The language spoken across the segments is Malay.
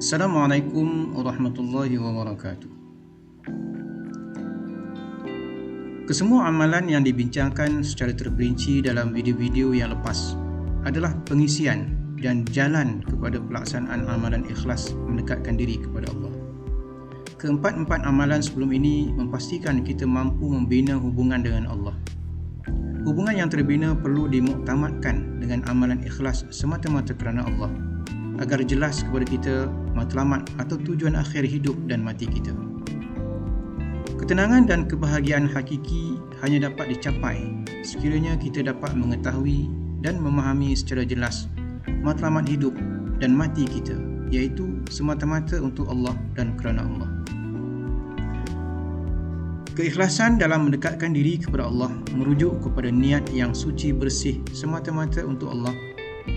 Assalamualaikum warahmatullahi wabarakatuh. Kesemua amalan yang dibincangkan secara terperinci dalam video-video yang lepas adalah pengisian dan jalan kepada pelaksanaan amalan ikhlas mendekatkan diri kepada Allah. Keempat-empat amalan sebelum ini memastikan kita mampu membina hubungan dengan Allah. Hubungan yang terbina perlu dimuktamadkan dengan amalan ikhlas semata-mata kerana Allah, agar jelas kepada kita matlamat atau tujuan akhir hidup dan mati kita. Ketenangan dan kebahagiaan hakiki hanya dapat dicapai sekiranya kita dapat mengetahui dan memahami secara jelas matlamat hidup dan mati kita, iaitu semata-mata untuk Allah dan kerana Allah. Keikhlasan dalam mendekatkan diri kepada Allah merujuk kepada niat yang suci bersih semata-mata untuk Allah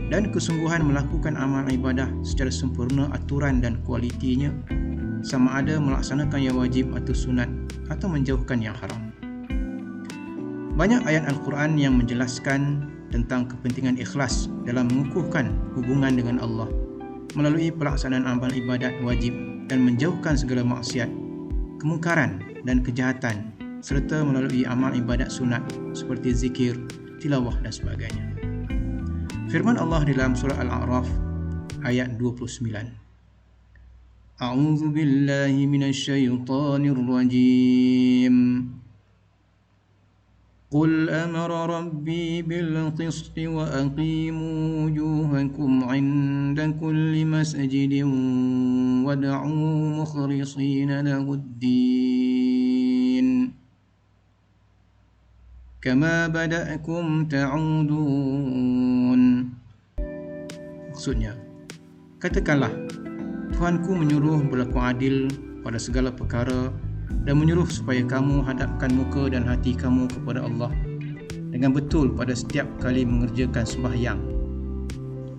dan kesungguhan melakukan amal ibadah secara sempurna aturan dan kualitinya, sama ada melaksanakan yang wajib atau sunat atau menjauhkan yang haram. Banyak ayat Al-Quran yang menjelaskan tentang kepentingan ikhlas dalam mengukuhkan hubungan dengan Allah melalui pelaksanaan amal ibadat wajib dan menjauhkan segala maksiat, kemungkaran dan kejahatan, serta melalui amal ibadat sunat seperti zikir, tilawah dan sebagainya. Firman Allah dalam surah Al-A'raf ayat 29. A'udzu billahi minasyaitonir rajim. Qul amara rabbi bil qisti wa aqimu wujuhakum 'inda kulli masjidin wad'u mukhlishina lahud-din kama bada'akum ta'udun. Maksudnya, katakanlah, Tuhanku menyuruh berlaku adil pada segala perkara dan menyuruh supaya kamu hadapkan muka dan hati kamu kepada Allah dengan betul pada setiap kali mengerjakan sembahyang,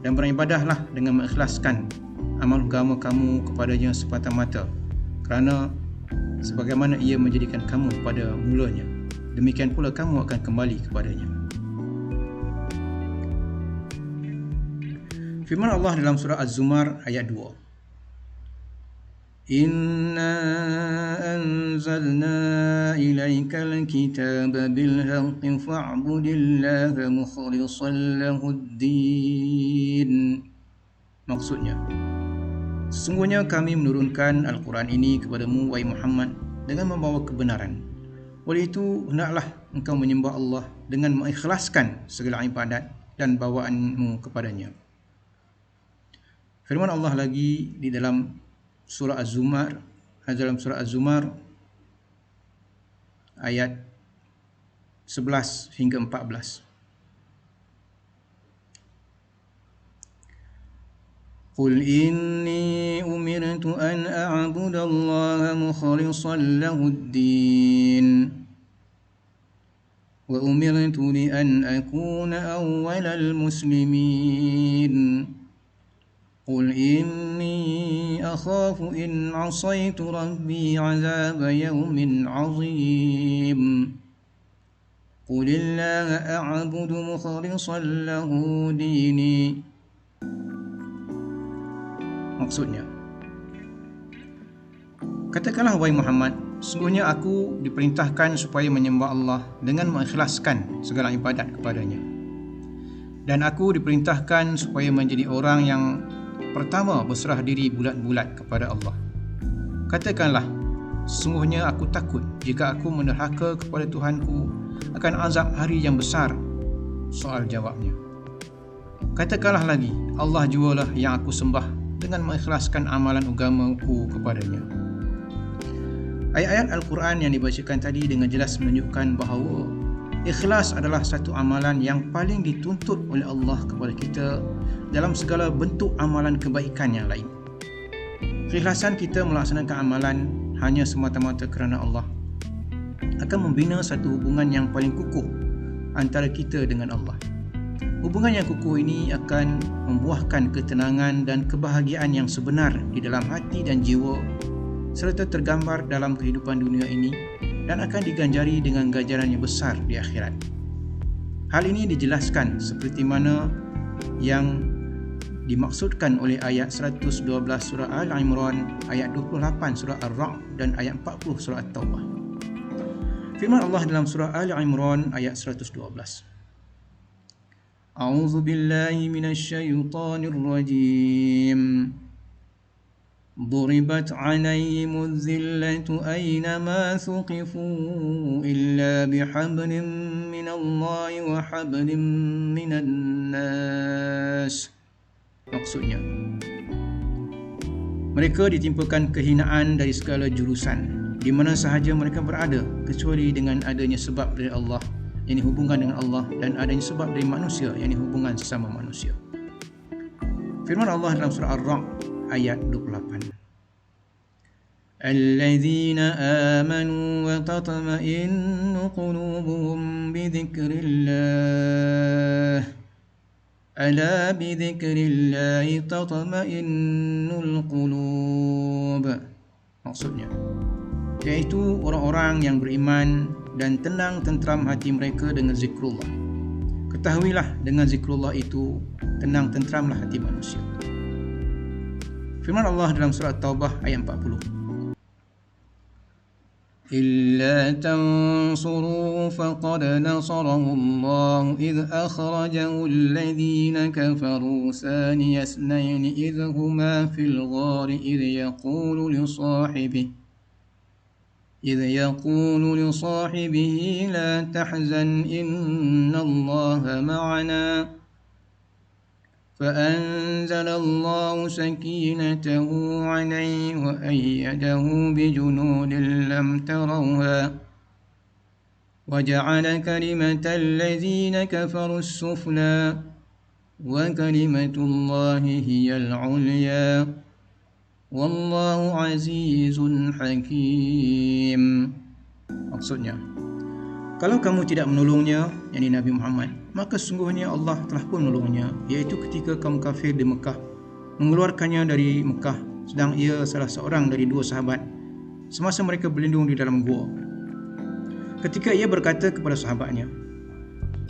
dan beribadahlah dengan mengikhlaskan amal agama kamu kepadanya semata-mata kerana sebagaimana ia menjadikan kamu pada mulanya, demikian pula kamu akan kembali kepadanya. Firman Allah dalam surah Az-Zumar ayat 2. Inna anzalna ilaikal kitaba bil haqqi fa'budillaha mukhlishan lahud-din. Maksudnya, sesungguhnya kami menurunkan Al-Quran ini kepadamu, wahai Muhammad, dengan membawa kebenaran. Oleh itu, hendaklah engkau menyembah Allah dengan mengikhlaskan segala ibadat dan bawaanmu kepadanya. Firman Allah lagi di dalam surah Az-Zumar, ayat 11 hingga 14. Qul inni umirtu an a'budallaha mukhlishan lahud-din wa umirtu li an akuna awwalal muslimin. Qul inni akhafu in 'asaitu rabbi 'azaba yawmin 'azim. Qulillaha a'budu mukhlishan lahu dini. Maksudnya, katakanlah wahai Muhammad, sesungguhnya aku diperintahkan supaya menyembah Allah dengan mengikhlaskan segala ibadat kepadanya. Dan aku diperintahkan supaya menjadi orang yang pertama berserah diri bulat-bulat kepada Allah. Katakanlah, sesungguhnya aku takut jika aku menderhaka kepada Tuhanku akan azab hari yang besar. Soal jawabnya, katakanlah lagi, Allah jualah yang aku sembah dengan mengikhlaskan amalan agamaku kepadanya. Ayat-ayat Al-Quran yang dibacakan tadi dengan jelas menunjukkan bahawa ikhlas adalah satu amalan yang paling dituntut oleh Allah kepada kita dalam segala bentuk amalan kebaikan yang lain. Keikhlasan kita melaksanakan amalan hanya semata-mata kerana Allah akan membina satu hubungan yang paling kukuh antara kita dengan Allah. Hubungan yang kukuh ini akan membuahkan ketenangan dan kebahagiaan yang sebenar di dalam hati dan jiwa, serta tergambar dalam kehidupan dunia ini dan akan diganjari dengan ganjaran yang besar di akhirat. Hal ini dijelaskan seperti mana yang dimaksudkan oleh ayat 112 surah Al-Imran, ayat 28 surah Ar-Ra'd dan ayat 40 surah At-Taubah. Firman Allah dalam surah Al-Imran ayat 112. A'udzu billahi minasyaitonir rajim. ضربت عليهم الذلة أينما ثقفوا إلا بحبل من الله وحبل من الناس. Maksudnya, mereka ditimpakan kehinaan dari segala jurusan di mana sahaja mereka berada, kecuali dengan adanya sebab dari Allah, yakni hubungan dengan Allah, dan adanya sebab dari manusia, yakni hubungan sesama manusia. Firman Allah dalam surah Ar-Ra'd ayat 28. Alladzina amanu wa tatma'innu qulubuhum bi dzikrillah. Ala bi dzikrillah tatma'innul qulub. Maksudnya, yaitu orang-orang yang beriman dan tenang tentram hati mereka dengan zikrullah. Ketahuilah, dengan zikrullah itu tenang tentramlah hati manusia. Firman Allah dalam surah Taubah ayat 40. Illa tansuruhu faqad nasarahu Allah idh akhrajahu alladhina kafaru thaniya ithnain idh huma fil ghari idh yaqulu li sahibihi la tahzan inna Allaha ma'ana. فأنزل الله سكينته عليه وأيده بجنود لم تروها وجعل كلمة الذين كفروا السفلى وكلمة الله هي العليا والله عزيز حكيم. Maksudnya, kalau kamu tidak menolongnya, yakni Nabi Muhammad, maka sesungguhnya Allah telah pun menolongnya, iaitu ketika kaum kafir di Mekah mengeluarkannya dari Mekah, sedang ia salah seorang dari dua sahabat semasa mereka berlindung di dalam gua. Ketika ia berkata kepada sahabatnya,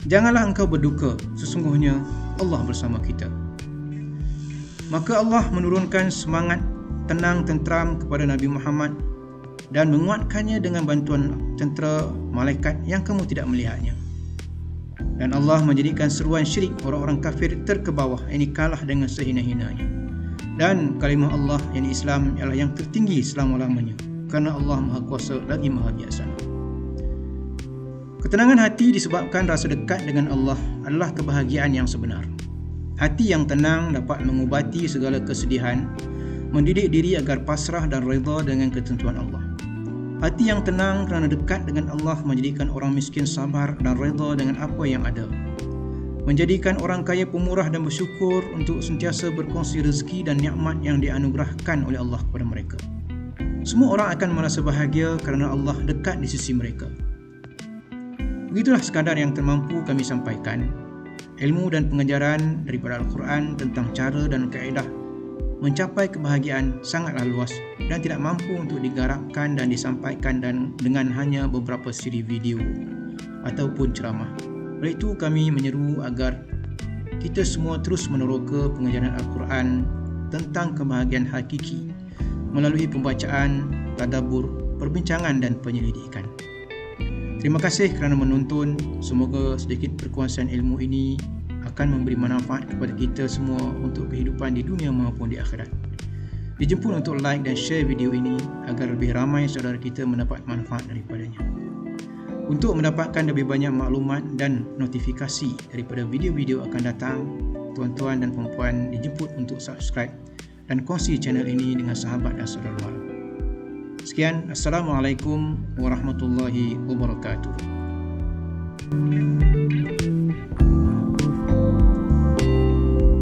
"Janganlah engkau berduka, sesungguhnya Allah bersama kita." Maka Allah menurunkan semangat tenang tentram kepada Nabi Muhammad dan menguatkannya dengan bantuan tentera malaikat yang kamu tidak melihatnya. Dan Allah menjadikan seruan syirik orang-orang kafir terkebawah, ini kalah dengan sehina-hinanya. Dan kalimah Allah, yang Islam, ialah yang tertinggi selama-lamanya, kerana Allah Maha Kuasa lagi Maha Bijaksana. Ketenangan hati disebabkan rasa dekat dengan Allah adalah kebahagiaan yang sebenar. Hati yang tenang dapat mengubati segala kesedihan, mendidik diri agar pasrah dan redha dengan ketentuan Allah. Hati yang tenang kerana dekat dengan Allah menjadikan orang miskin sabar dan redha dengan apa yang ada. Menjadikan orang kaya pemurah dan bersyukur untuk sentiasa berkongsi rezeki dan nikmat yang dianugerahkan oleh Allah kepada mereka. Semua orang akan merasa bahagia kerana Allah dekat di sisi mereka. Begitulah sekadar yang termampu kami sampaikan. Ilmu dan pengajaran daripada Al-Quran tentang cara dan kaedah mencapai kebahagiaan sangatlah luas dan tidak mampu untuk digarapkan dan disampaikan dengan hanya beberapa siri video ataupun ceramah. Oleh itu kami menyeru agar kita semua terus meneroka pengajaran Al-Quran tentang kebahagiaan hakiki melalui pembacaan, tadabbur, perbincangan dan penyelidikan. Terima kasih kerana menonton. Semoga sedikit perkongsian ilmu ini akan memberi manfaat kepada kita semua untuk kehidupan di dunia maupun di akhirat. Dijemput untuk like dan share video ini agar lebih ramai saudara kita mendapat manfaat daripadanya. Untuk mendapatkan lebih banyak maklumat dan notifikasi daripada video-video akan datang, tuan-tuan dan puan-puan dijemput untuk subscribe dan kongsi channel ini dengan sahabat dan saudara mara. Sekian, Assalamualaikum warahmatullahi wabarakatuh.